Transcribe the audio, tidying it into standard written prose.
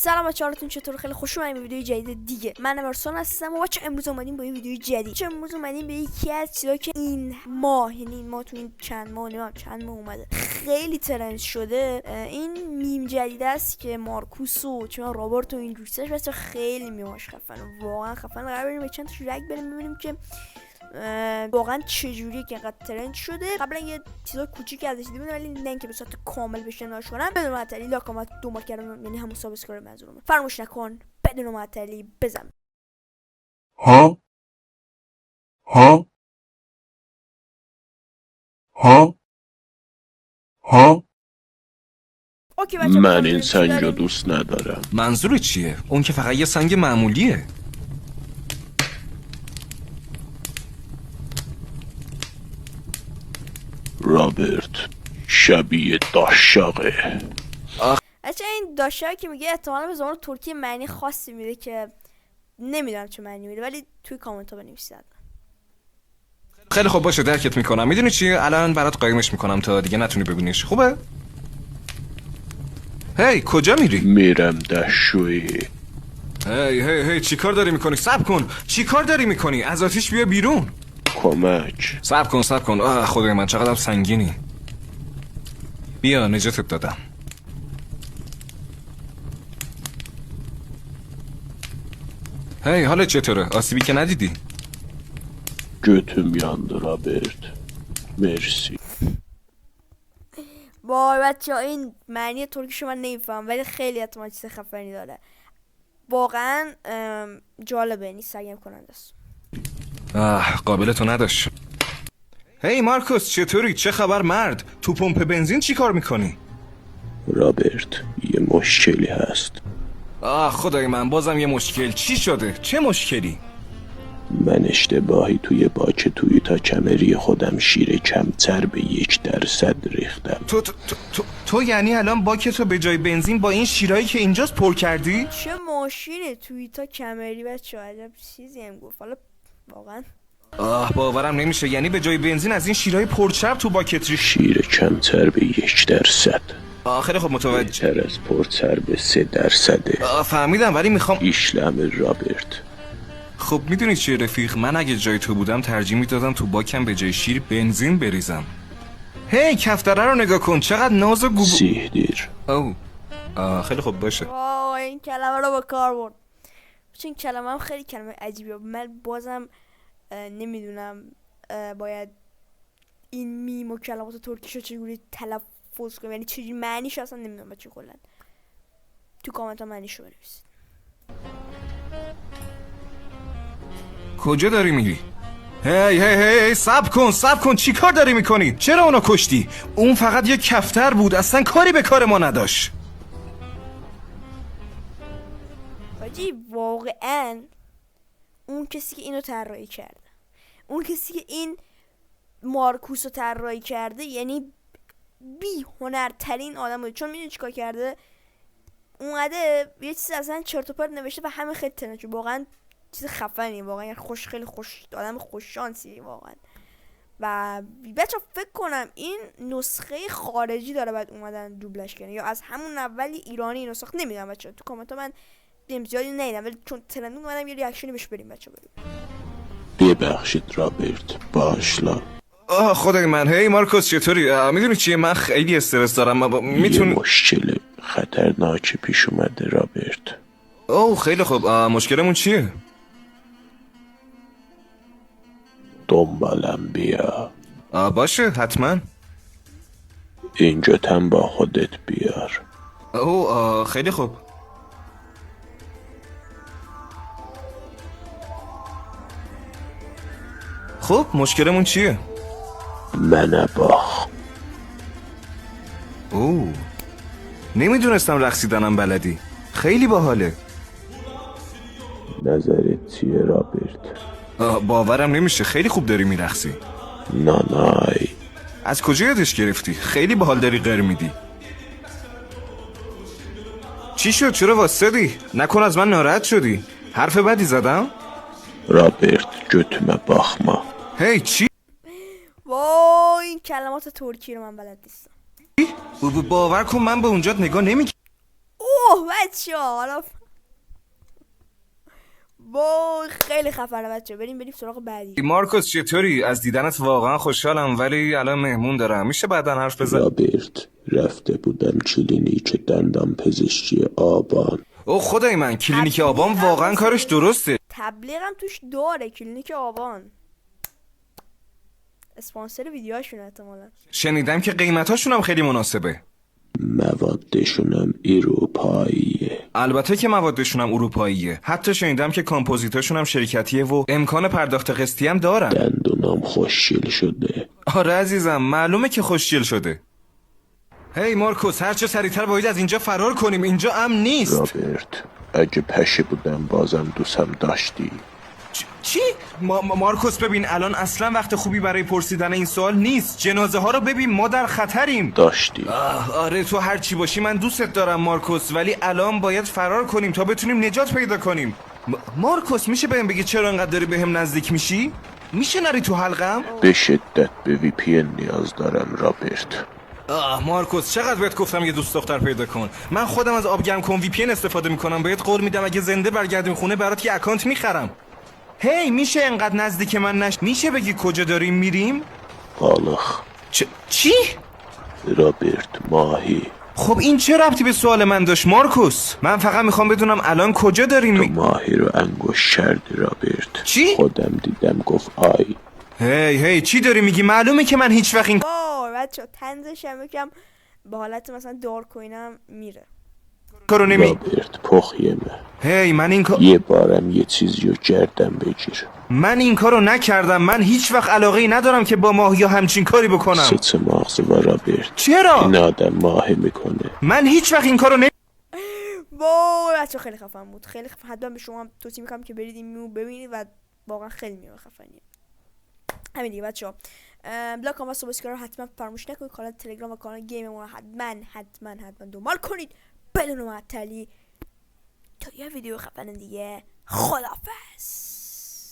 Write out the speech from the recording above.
سلام بچه‌ها، حالتون چطور؟ خیلی خوش اومدین به ویدیو جدید دیگه. من امرسون هستم و بچه امروز اومدیم با یه ویدیو جدید. امروز اومدیم به یکی از چیزایی که این ماه، یعنی این ماه تو این چند ماه اومده خیلی ترند شده. این میم جدید است که مارکوس و چون رابرت و این جوریسش واسه خیلی میماش خفن، واقعا خفن. قرار بریم به چند تا رگ بریم ببینیم که واقعا چجوری که انقدر ترند شده. قبلا یه چیزا کوچیکی ازش دیدیم ولی نه اینکه به صورت کامل بشه ناش کنم. بدون معطلی لاک کامنت دنبال کردم، یعنی همون سابسکرایب منظورم. فراموش نکن بدون معطلی بزن. ها ها ها ها اوکی بچه‌ها، من این سنگ رو دوست ندارم. منظور چیه؟ اون که فقط یه سنگ معمولیه. رابرت شبیه داشاقه. بچه‌ها این داشاقی که میگه احتمالاً به زبان ترکی معنی خاصی میده که نمیدونم چه معنی میده، ولی توی کامنت ها بنویسید. خیلی خوب باشه، درکت میکنم. میدونی چی؟ الان برات قایمش میکنم تا دیگه نتونی ببینیش. خوبه؟ هی کجا میری؟ میرم دشویی. هی چی کار داری میکنی؟ صبر کن. چی کار داری میکنی؟ از آتیش بیا بیرون. کمک. صبر کن. آه خدای من چقدر سنگینی. بیا نجاتت دادم. هی حالت چطوره؟ آسیبی که ندیدی؟ götüm yandı رابرت. مرسی. وای بچه‌ها این معنی ترکیشو من نمیفهم، ولی خیلی احتمال چیز خفنی داره. واقعا جالبه، این سرگرم کننده است. قابل تو نداشت. هی مارکوس چطوری؟ چه خبر مرد؟ تو پمپ بنزین چی کار میکنی؟ رابرت یه مشکلی هست. خدای من، بازم یه مشکل. چی شده؟ چه مشکلی؟ من اشتباهی توی باک تویوتا کمری خودم شیر کمتر به 1% ریختم. تو یعنی الان باکتو به جای بنزین با این شیرایی که اینجاست پر کردی؟ چه ماشینه تویوتا کمری بچه‌ها، عجب چیزی هم گفت. حالا واقعا باورم نمیشه. یعنی به جای بنزین از این شیرای پرچرب تو باکت ریخت؟ شیر کمتر به 1%. خیلی خوب متوجه. تر از پرچرب 3%. فهمیدم، ولی میخوام ایشلم رابرت. خب میدونی چیه رفیق؟ من اگه جای تو بودم ترجیح میدادم تو باکم به جای شیر بنزین بریزم. هی کفتره رو نگاه کن، چقدر ناز و گوگو. سیح دیر. خیلی خوب باشه. این کلمه رو با کار برد. چون این کلمه هم خیلی کلمه عجیبیه. من بازم نمیدونم باید این میم و کلمات ترکیشو چجوری تلفظ کنم، یعنی چجوری معنیش اصلا نمیدونم بچه. کلا تو کامنت ها معنیشو بنویسید. کجا داری میری؟ هی صبر کن چی کار داری میکنی؟ چرا اونو کشتی؟ اون فقط یه کفتر بود، اصلا کاری به کار ما نداشت. حاجی واقعا اون کسی که اینو طراحی کرده، اون کسی که این مارکوس رو طراحی کرده، یعنی بی هنرترین آدم بود. چون میدونی چیکار کرده؟ اومده یه چیز اصلا چرت و پرت نوشته و همه خیلی ترند شد. واقعا چیز خفنی، واقعا یعنی خیلی خوش آدم خوش شانسی واقعا. و بچه فکر کنم این نسخه خارجی داره بعد اومدن دوبلش کنه، یا از همون اولی ایرانی نسخه. نمیدونم بچه، تو کامنت ها من زیادی ندیدم، ولی چون ترند اومدم یه ریاکشنی بهش بریم بچه. ببخشید رابرت، باشلا. خدای من. هی مارکوس چطوری؟ میدونی چیه؟ من خیلی استرس دارم. یه مشکل خطرناک پیش اومده رابرت. خیلی خوب. مشکلمون چیه؟ دنبالم بیا. باشه حتما. اینجا تن با خودت بیار. خیلی خوب. خب مشکلمون چیه؟ من باخ. نمیدونستم رقصیدنم بلدی. خیلی باحاله. نظرت چیه رابرت؟ باورم نمیشه، خیلی خوب داری میرقصی. نانای. از کجا یادش گرفتی؟ خیلی باحال داری غر میدی. چی شد؟ چرا واسدی؟ نکن از من ناراحت شدی؟ حرف بدی زدم؟ رابرت götüme bakma. هی چی؟ وای این کلمات ترکی رو من بلد نیستم. باور کن من به اونجا نگاه نمی. اوه بچه حالا خیلی خفنه بچه. بریم سراغ بعدی. مارکوس چطوری؟ از دیدنت واقعا خوشحالم ولی الان مهمون دارم. میشه بعداً حرف بزن؟ رابرت، رفته بودم کلینیک دندان پزشکی آبان. او خدای من، کلینیک آبان واقعا کارش درسته. تبلیغم توش داره. کلینیک آبان اسپانسر ویدیوهاشون احتمالاً. شنیدم که قیمتاشون هم خیلی مناسبه. موادشونم اروپاییه. البته که موادشون هم اروپاییه. حتی شنیدم که کامپوزیتاشون هم شرکتیه و امکان پرداخت قسطی هم دارن. دندونام خوشگل شده. آره عزیزم، معلومه که خوشگل شده. هی مارکوس، هر چه سریعتر باید از اینجا فرار کنیم. اینجا امن نیست. رابرت، اگه پشه بودم بازم دوستم داشتی. چی؟ مارکوس ببین، الان اصلا وقت خوبی برای پرسیدن این سوال نیست. جنازه ها رو ببین، ما در خطریم. داشتی. آره تو هر چی باشی من دوستت دارم مارکوس، ولی الان باید فرار کنیم تا بتونیم نجات پیدا کنیم. مارکوس میشه بهم بگی چرا انقدر داری بهم نزدیک میشی؟ میشه نری تو حلقم؟ به شدت به وی پی ان نیاز دارم رابرت. مارکوس چقدر بهت گفتم یه دوست دختر پیدا کن. من خودم از آب گرم کن وی پی ان استفاده میکنم. بهت قول میدم اگه زنده برگردیم خونه برات یه اکانت میخرم. هی میشه انقدر نزدیک من میشه بگی کجا داریم میریم؟ بالخ. چی؟ رابرت، ماهی. خب این چه ربطی به سوال من داشت مارکوس؟ من فقط میخوام بدونم الان کجا داریم تو ماهی رو انگوش کردی رابرت. چی؟ خودم دیدم گفت آی. هی چی داری میگی؟ معلومه که من هیچ وقت این بچه تنزش هم یکم به حالت مثلا دارک و اینم میره. کارو نمی رابرت پخیمه. هی من یه بارم یه چیزی رو گردم بگیر. من این کارو نکردم. من هیچ وقت علاقه‌ای ندارم که با ماهی همچین کاری بکنم. سوت مغز و رابرت. چرا؟ این آدم ماهی میکنه. من هیچ وقت این کارو بچه خیلی خفن بود. خیلی خفن. حتما به شما هم توصیه میکنم که برید این میو ببینید و واقعا خیلی میو خفنیه. همین دیگه بچه‌ها. لایک و سابسکرایب حتما فراموش نکنید. کانال تلگرام و کانال گیممون رو حتما دنبال کنید بدون معطلی تا یه ویدیو خفن دیگه. خداحافظ.